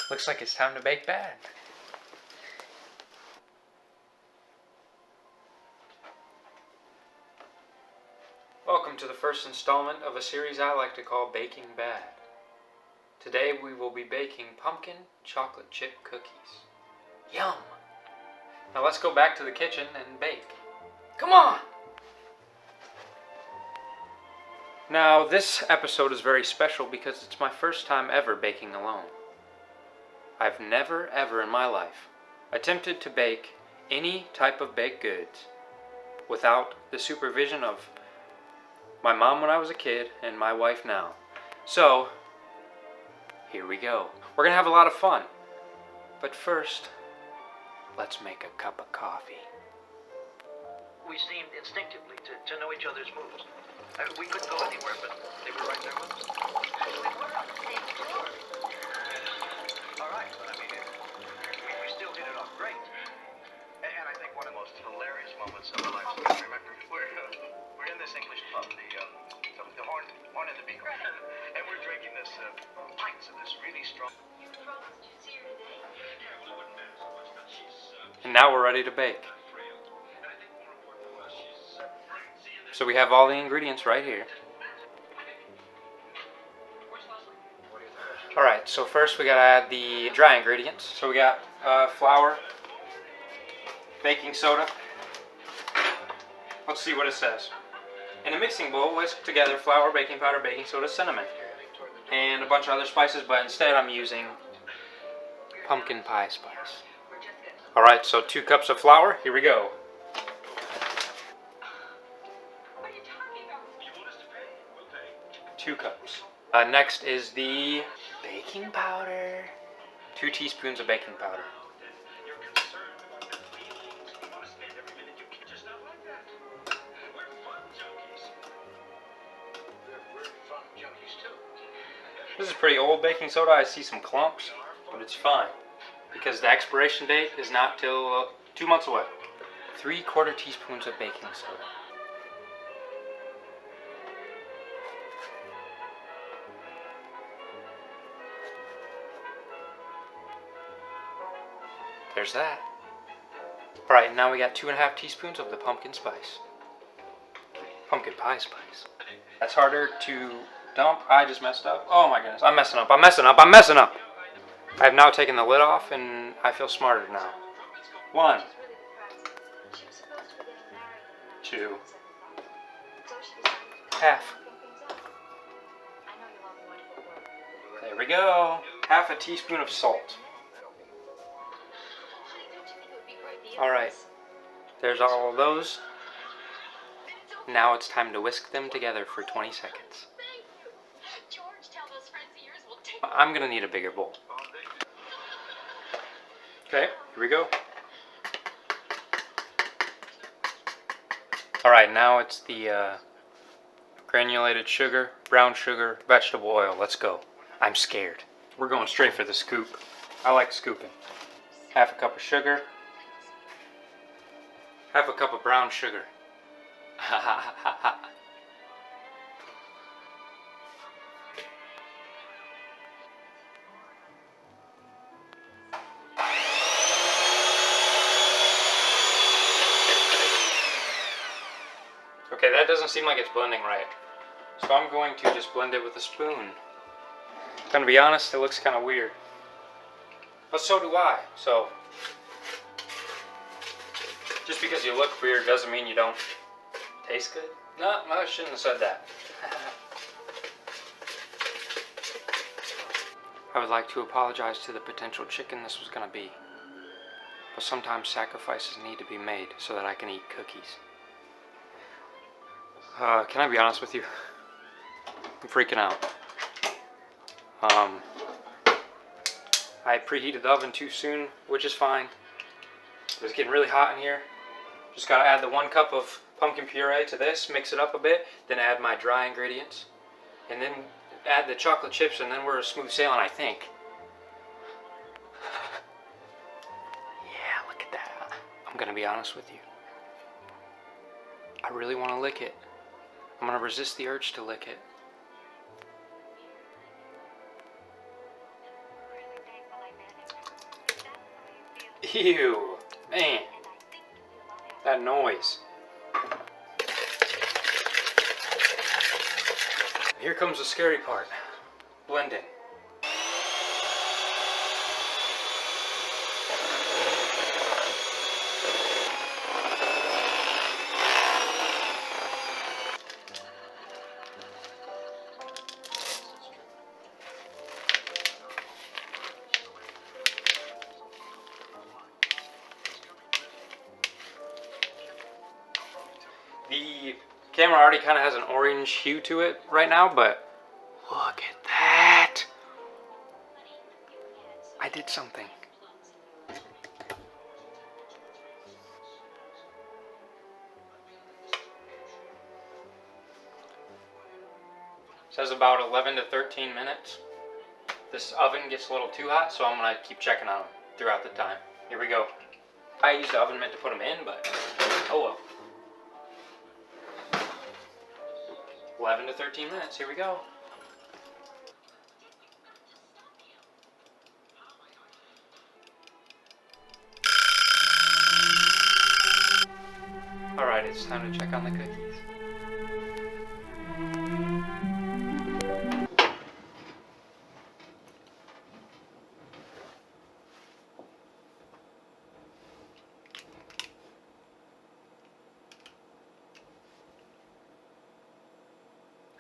Looks like it's time to bake bad. Welcome to the first installment of a series I like to call Baking Bad. Today we will be baking pumpkin chocolate chip cookies. Yum! Now let's go back to the kitchen and bake. Come on! Now this episode is very special because it's my first time ever baking alone. I've never ever in my life attempted to bake any type of baked goods without the supervision of my mom when I was a kid and my wife now. So, here we go. We're gonna have a lot of fun. But first, let's make a cup of coffee. We seemed instinctively to know each other's moves. We couldn't go anywhere, but they were right there with us. All right, but I mean, we still hit it off great. And I think one of the most hilarious moments of our lives. Remember, we're in this English pub, the Horn and the Beagle, and we're drinking this pints of this really strong. And now we're ready to bake. So we have all the ingredients right here. Alright, so first we gotta add the dry ingredients. So we got flour, baking soda. Let's see what it says. In a mixing bowl, whisk together flour, baking powder, baking soda, cinnamon, and a bunch of other spices, but instead I'm using pumpkin pie spice. Alright, so 2 cups of flour, here we go. 2 cups. Next is the baking powder. 2 teaspoons of baking powder. This is pretty old baking soda. I see some clumps, but it's fine because the expiration date is not till 2 months away. 3/4 teaspoons of baking soda. There's that. Alright, now we got 2.5 teaspoons of the pumpkin spice. Pumpkin pie spice. That's harder to dump. I just messed up. Oh my goodness, I'm messing up. I have now taken the lid off and I feel smarter now. 1, 2, half. There we go. 1/2 teaspoon of salt. Alright, there's all of those. Now it's time to whisk them together for 20 seconds. I'm gonna need a bigger bowl. Okay, here we go. Alright, now it's the granulated sugar, brown sugar, vegetable oil. Let's go. I'm scared. We're going straight for the scoop. I like scooping. 1/2 cup of sugar. 1/2 cup of brown sugar. Ha ha ha ha. Okay, that doesn't seem like it's blending right. So I'm going to just blend it with a spoon. Gonna be honest, it looks kind of weird. But so do I. So just because you look weird doesn't mean you don't taste good. No, I shouldn't have said that. I would like to apologize to the potential chicken this was going to be. But sometimes sacrifices need to be made so that I can eat cookies. Can I be honest with you? I'm freaking out. I preheated the oven too soon, which is fine. It was getting really hot in here. Just gotta add the 1 cup of pumpkin puree to this, mix it up a bit, then add my dry ingredients, and then add the chocolate chips, and then we're smooth sailing, I think. Yeah, look at that. I'm gonna be honest with you. I really want to lick it. I'm gonna resist the urge to lick it. Ew. Man. That noise. Here comes the scary part. Blending. The camera already kind of has an orange hue to it right now, but look at that. I did something. Says about 11 to 13 minutes. This oven gets a little too hot, so I'm gonna keep checking on them throughout the time. Here we go. I used the oven mitt to put them in, but oh well. 11 to 13 minutes, here we go. Alright, it's time to check on the cookies.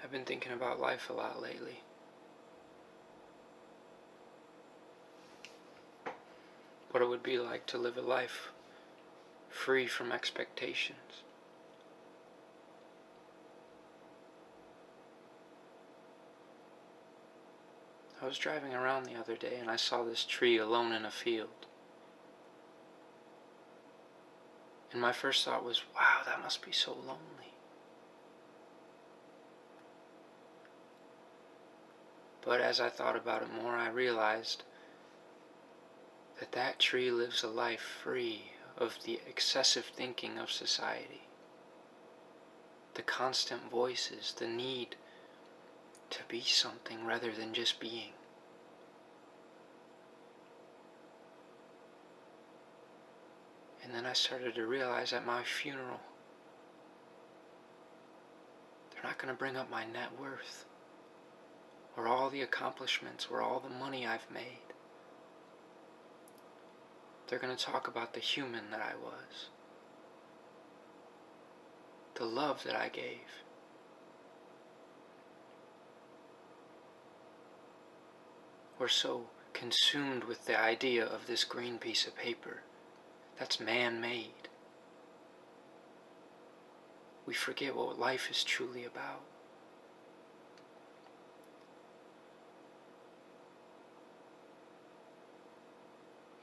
I've been thinking about life a lot lately. What it would be like to live a life free from expectations. I was driving around the other day and I saw this tree alone in a field. And my first thought was, wow, that must be so lonely. But as I thought about it more, I realized that that tree lives a life free of the excessive thinking of society, the constant voices, the need to be something rather than just being. And then I started to realize at my funeral, they're not going to bring up my net worth, or all the accomplishments, or all the money I've made. They're going to talk about the human that I was, the love that I gave. We're so consumed with the idea of this green piece of paper that's man-made. We forget what life is truly about.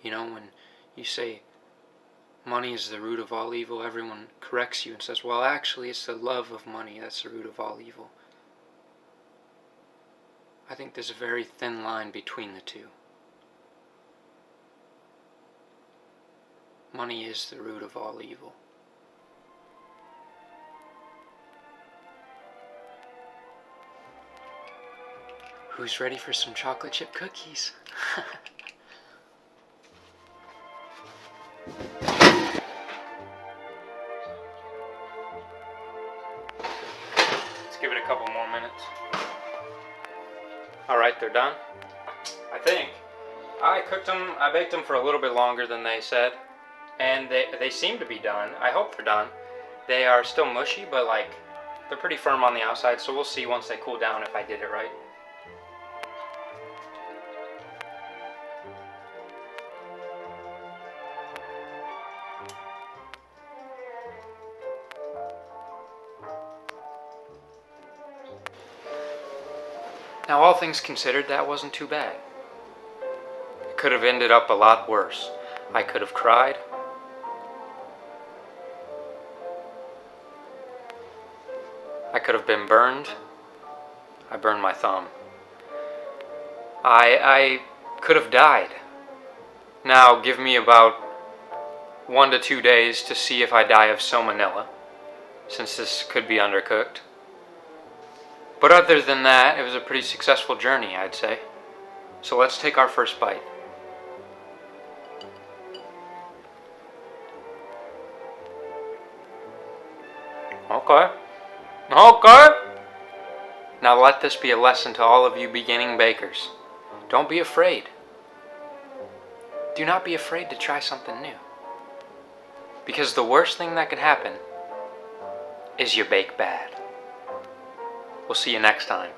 You know, when you say money is the root of all evil, everyone corrects you and says, well, actually, it's the love of money that's the root of all evil. I think there's a very thin line between the two. Money is the root of all evil. Who's ready for some chocolate chip cookies? Let's give it a couple more minutes. Alright, they're done. I think. I baked them for a little bit longer than they said. And they seem to be done. I hope they're done. They are still mushy, but they're pretty firm on the outside, so we'll see once they cool down if I did it right. Now, all things considered, that wasn't too bad. It could have ended up a lot worse. I could have cried. I could have been burned. I burned my thumb. I could have died. Now, give me about 1 to 2 days to see if I die of salmonella, since this could be undercooked. But other than that, it was a pretty successful journey, I'd say. So let's take our first bite. Okay? Now let this be a lesson to all of you beginning bakers. Don't be afraid. Do not be afraid to try something new. Because the worst thing that could happen is you bake bad. We'll see you next time.